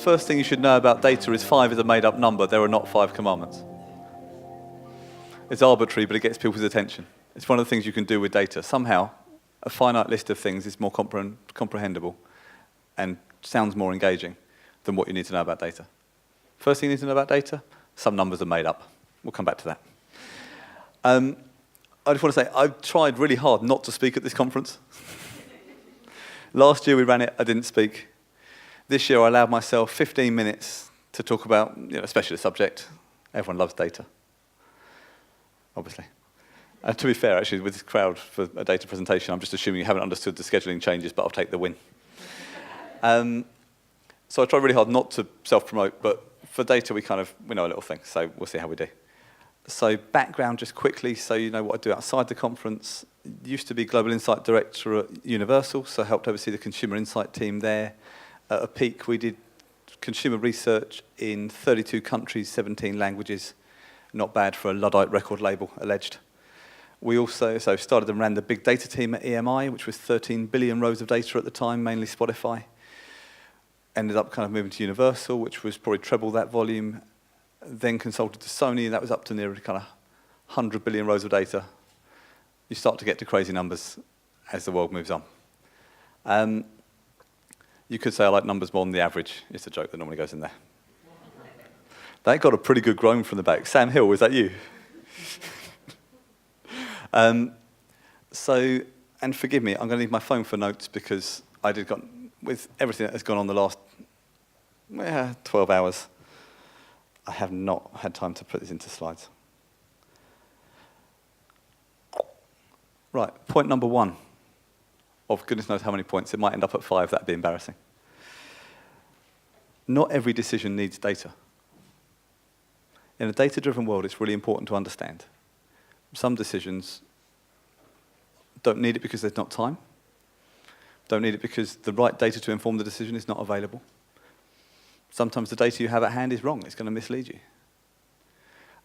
first thing you should know about data is 5 is a made-up number. There are not 5 commandments. It's arbitrary, but it gets people's attention. It's one of the things you can do with data. Somehow, a finite list of things is more comprehensible and sounds more engaging than what you need to know about data. First thing you need to know about data, some numbers are made up. We'll come back to that. I just want to say, I've tried really hard not to speak at this conference. Last year we ran it, I didn't speak. This year I allowed myself 15 minutes to talk about a specialist subject. Everyone loves data, obviously. And to be fair, actually, with this crowd for a data presentation, I'm just assuming you haven't understood the scheduling changes, but I'll take the win. So I try really hard not to self-promote, but for data, we know a little thing, so we'll see how we do. So background, just quickly, so you know what I do outside the conference. Used to be Global Insight Director at Universal, so I helped oversee the consumer insight team there. At a peak, we did consumer research in 32 countries, 17 languages. Not bad for a Luddite record label, alleged. We also started and ran the big data team at EMI, which was 13 billion rows of data at the time, mainly Spotify. Ended up kind of moving to Universal, which was probably treble that volume. Then consulted to Sony, that was up to near kind of 100 billion rows of data. You start to get to crazy numbers as the world moves on. You could say I like numbers more than the average. It's a joke that normally goes in there. That got a pretty good groan from the back. Sam Hill, was that you? And forgive me, I'm going to leave my phone for notes because with everything that has gone on the last 12 hours, I have not had time to put this into slides. Right, point number 1. Of goodness knows how many points. It might end up at 5, that'd be embarrassing. Not every decision needs data. In a data-driven world, it's really important to understand. Some decisions don't need it because there's not time. Don't need it because the right data to inform the decision is not available. Sometimes the data you have at hand is wrong. It's going to mislead you.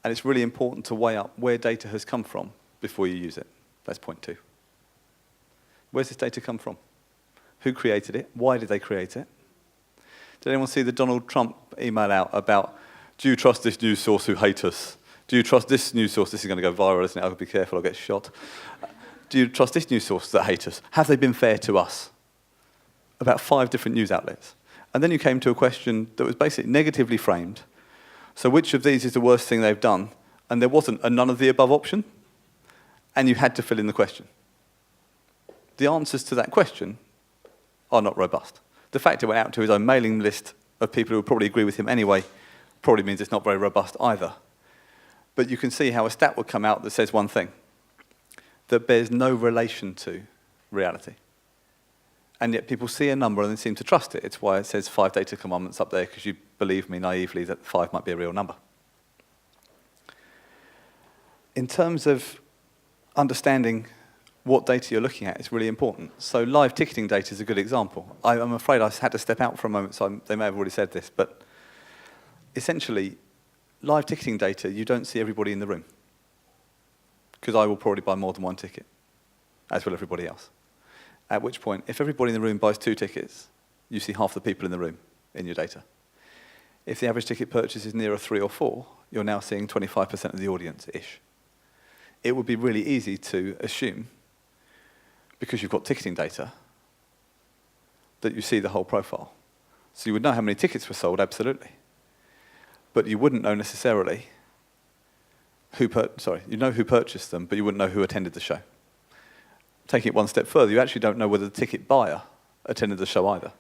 And it's really important to weigh up where data has come from before you use it. That's point 2. Where's this data come from? Who created it? Why did they create it? Did anyone see the Donald Trump email out about, do you trust this news source who hate us? Do you trust this news source? This is going to go viral, isn't it? I'll be careful, I'll get shot. Do you trust this news source that hate us? Have they been fair to us? About 5 different news outlets. And then you came to a question that was basically negatively framed. So which of these is the worst thing they've done? And there wasn't a none of the above option. And you had to fill in the question. The answers to that question are not robust. The fact it went out to his own mailing list of people who would probably agree with him anyway probably means it's not very robust either. But you can see how a stat would come out that says one thing, that bears no relation to reality. And yet people see a number and they seem to trust it. It's why it says 5 data commandments up there, because you believe me naively that 5 might be a real number. In terms of understanding what data you're looking at, it's really important. So live ticketing data is a good example. I'm afraid I had to step out for a moment, so they may have already said this, but essentially, live ticketing data, you don't see everybody in the room, because I will probably buy more than 1 ticket, as will everybody else. At which point, if everybody in the room buys 2 tickets, you see half the people in the room in your data. If the average ticket purchase is nearer 3 or 4, you're now seeing 25% of the audience-ish. It would be really easy to assume, because you've got ticketing data, that you see the whole profile. So you would know how many tickets were sold, absolutely. But you wouldn't know necessarily you know who purchased them, but you wouldn't know who attended the show. Taking it one step further, you actually don't know whether the ticket buyer attended the show either.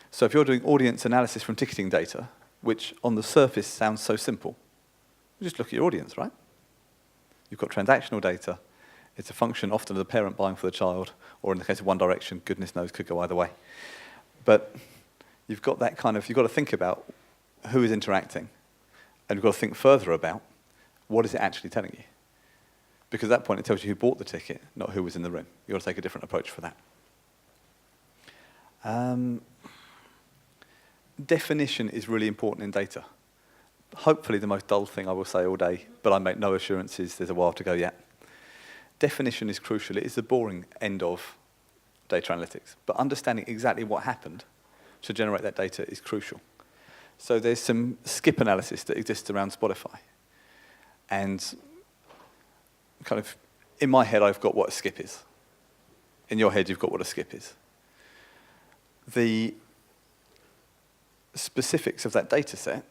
So if you're doing audience analysis from ticketing data, which on the surface sounds so simple, you just look at your audience, right? You've got transactional data. It's a function often of the parent buying for the child, or in the case of One Direction, goodness knows, could go either way. But you've got that you've got to think about who is interacting, and you've got to think further about what is it actually telling you. Because at that point, it tells you who bought the ticket, not who was in the room. You've got to take a different approach for that. Definition is really important in data. Hopefully the most dull thing I will say all day, but I make no assurances, there's a while to go yet. Definition is crucial. It is the boring end of data analytics. But understanding exactly what happened to generate that data is crucial. So there's some skip analysis that exists around Spotify. And kind of, in my head, I've got what a skip is. In your head, you've got what a skip is. The specifics of that data set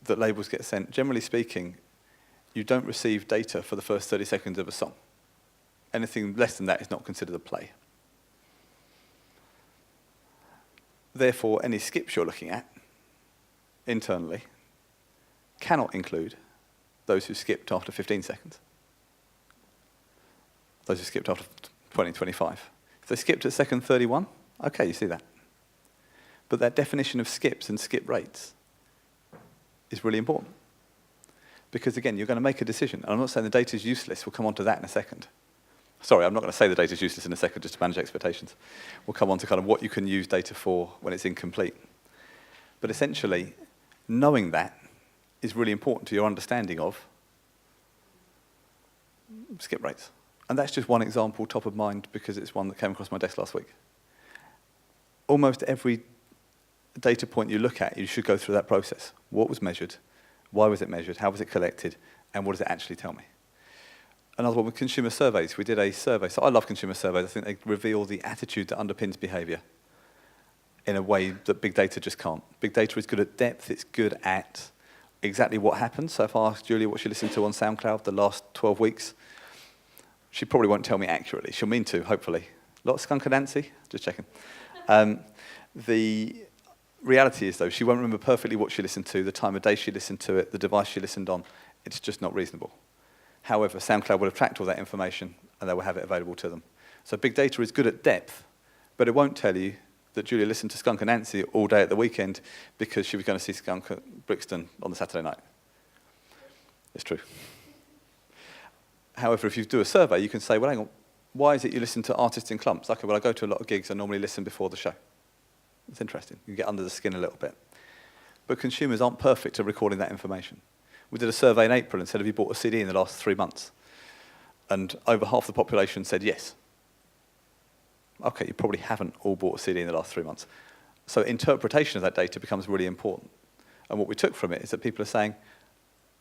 that labels get sent, generally speaking, you don't receive data for the first 30 seconds of a song. Anything less than that is not considered a play. Therefore, any skips you're looking at internally cannot include those who skipped after 15 seconds. Those who skipped after 20, 25. If they skipped at second 31, okay, you see that. But that definition of skips and skip rates is really important. Because again, you're going to make a decision. And I'm not saying the data is useless. We'll come on to that in a second. Sorry, I'm not going to say the data is useless in a second, just to manage expectations. We'll come on to kind of what you can use data for when it's incomplete. But essentially, knowing that is really important to your understanding of skip rates. And that's just one example top of mind because it's one that came across my desk last week. Almost every data point you look at, you should go through that process. What was measured? Why was it measured? How was it collected? And what does it actually tell me? Another one with consumer surveys. We did a survey. So I love consumer surveys. I think they reveal the attitude that underpins behavior in a way that big data just can't. Big data is good at depth. It's good at exactly what happened. So if I ask Julia what she listened to on SoundCloud the last 12 weeks, she probably won't tell me accurately. She'll mean to, hopefully. A lot of skunk and Nancy? Just checking. The reality is, though, she won't remember perfectly what she listened to, the time of day she listened to it, the device she listened on. It's just not reasonable. However, SoundCloud will have tracked all that information, and they will have it available to them. So big data is good at depth, but it won't tell you that Julia listened to Skunk and Nancy all day at the weekend because she was going to see Skunk at Brixton on the Saturday night. It's true. However, if you do a survey, you can say, well, hang on, why is it you listen to artists in clumps? Okay, well, I go to a lot of gigs. I normally listen before the show. It's interesting. You get under the skin a little bit. But consumers aren't perfect at recording that information. We did a survey in April and said, have you bought a CD in the last 3 months? And over half the population said yes. Okay, you probably haven't all bought a CD in the last 3 months. So interpretation of that data becomes really important. And what we took from it is that people are saying,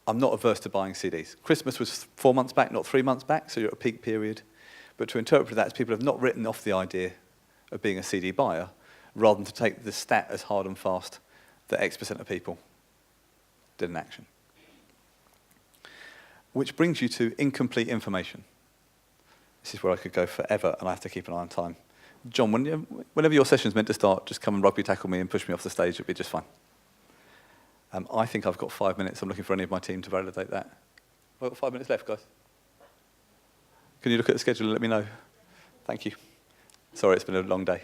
I'm not averse to buying CDs. Christmas was 4 months back, not 3 months back, so you're at a peak period. But to interpret that as people have not written off the idea of being a CD buyer, rather than to take the stat as hard and fast that X% of people did an action. Which brings you to incomplete information. This is where I could go forever, and I have to keep an eye on time. John, whenever your session's meant to start, just come and rugby tackle me and push me off the stage. It'll be just fine. I think I've got 5 minutes. I'm looking for any of my team to validate that. I've got 5 minutes left, guys. Can you look at the schedule and let me know? Thank you. Sorry, it's been a long day.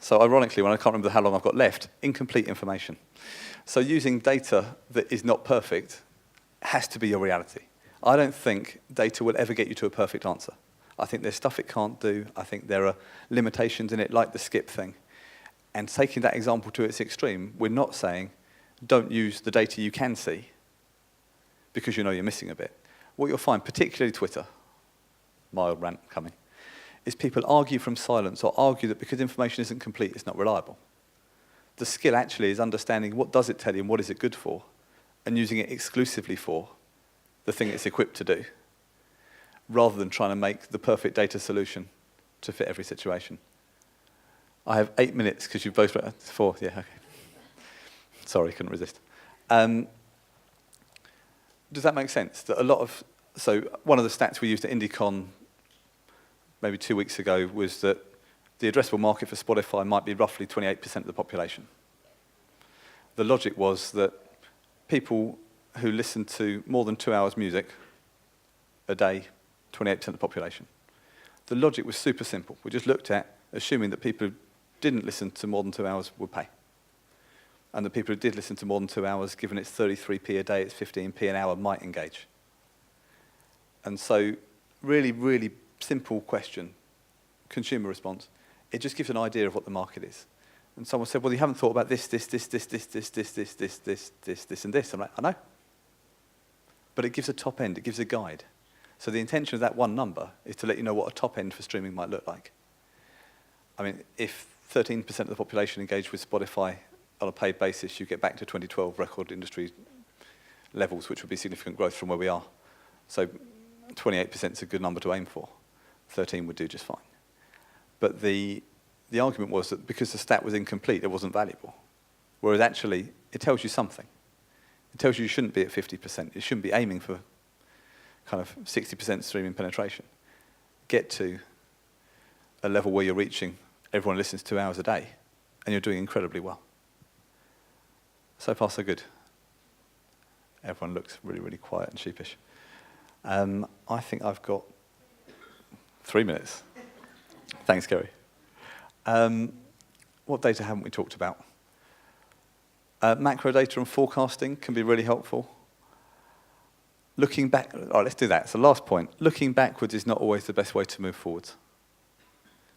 So ironically, when I can't remember how long I've got left, incomplete information. So using data that is not perfect has to be your reality. I don't think data will ever get you to a perfect answer. I think there's stuff it can't do. I think there are limitations in it, like the skip thing. And taking that example to its extreme, we're not saying don't use the data you can see because you know you're missing a bit. What you'll find, particularly Twitter, mild rant coming, is people argue from silence or argue that because information isn't complete, it's not reliable. The skill actually is understanding what does it tell you and what is it good for, and using it exclusively for the thing it's equipped to do, rather than trying to make the perfect data solution to fit every situation. I have 8 minutes because you've both... 4, yeah, okay. Sorry, couldn't resist. Does that make sense? That a lot of... So one of the stats we used at IndieCon maybe 2 weeks ago was that the addressable market for Spotify might be roughly 28% of the population. The logic was that people who listen to more than 2 hours music a day, 28% of the population. The logic was super simple. We just looked at assuming that people who didn't listen to more than 2 hours would pay. And the people who did listen to more than 2 hours, given it's 33p a day, it's 15p an hour, might engage. And so really, really simple question, consumer response. It just gives an idea of what the market is. And someone said, well, you haven't thought about this, and this. I'm like, I know. But it gives a top end, it gives a guide. So the intention of that one number is to let you know what a top end for streaming might look like. I mean, if 13% of the population engaged with Spotify on a paid basis, you get back to 2012 record industry levels, which would be significant growth from where we are. So 28% is a good number to aim for. 13 would do just fine. But the argument was that because the stat was incomplete, it wasn't valuable. Whereas actually, it tells you something. It tells you shouldn't be at 50%. You shouldn't be aiming for kind of 60% streaming penetration. Get to a level where you're reaching, everyone listens 2 hours a day, and you're doing incredibly well. So far, so good. Everyone looks really, really quiet and sheepish. I think I've got 3 minutes. Thanks, Carey. What data haven't we talked about? Macro data and forecasting can be really helpful. Looking back, all right, let's do that. So last point, looking backwards is not always the best way to move forwards.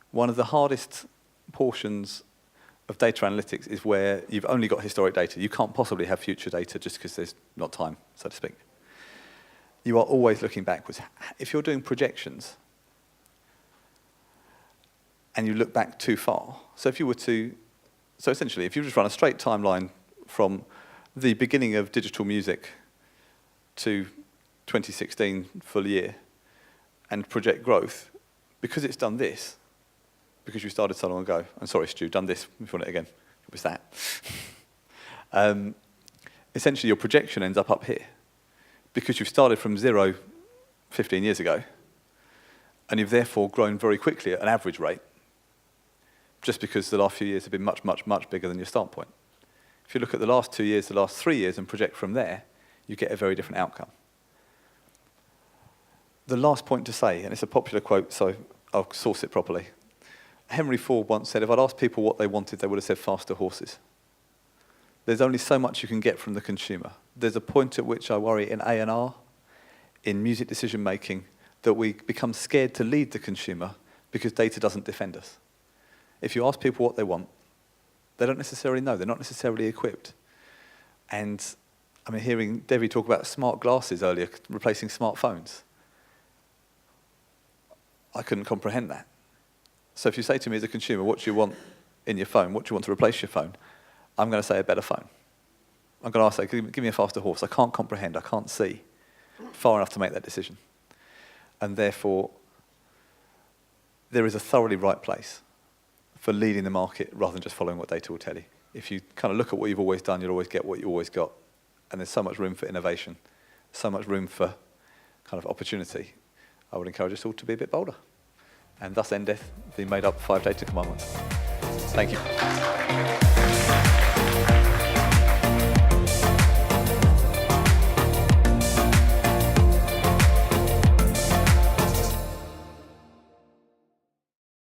One of the hardest portions of data analytics is where you've only got historic data. You can't possibly have future data just because there's not time, so to speak. You are always looking backwards. If you're doing projections and you look back too far, so essentially, if you just run a straight timeline from the beginning of digital music to 2016 full year and project growth, because it's done this, because you started so long ago, I'm sorry, Stu, done this, if you want it again, it was that. Essentially, your projection ends up here, because you've started from 0 15 years ago, and you've therefore grown very quickly at an average rate, just because the last few years have been much, much, much bigger than your start point. If you look at the last 2 years, the last 3 years, and project from there, you get a very different outcome. The last point to say, and it's a popular quote, so I'll source it properly. Henry Ford once said, if I'd asked people what they wanted, they would have said faster horses. There's only so much you can get from the consumer. There's a point at which I worry in A&R, in music decision making, that we become scared to lead the consumer because data doesn't defend us. If you ask people what they want, they don't necessarily know. They're not necessarily equipped. And I mean, hearing Debbie talk about smart glasses earlier, replacing smartphones, I couldn't comprehend that. So if you say to me as a consumer, what do you want in your phone? What do you want to replace your phone? I'm going to say a better phone. I'm going to say, give me a faster horse. I can't comprehend. I can't see far enough to make that decision. And therefore, there is a thoroughly right place for leading the market rather than just following what data will tell you. If you kind of look at what you've always done, you'll always get what you always got. And there's so much room for innovation, so much room for kind of opportunity. I would encourage us all to be a bit bolder. And thus endeth the made up 5 data commandments. Thank you.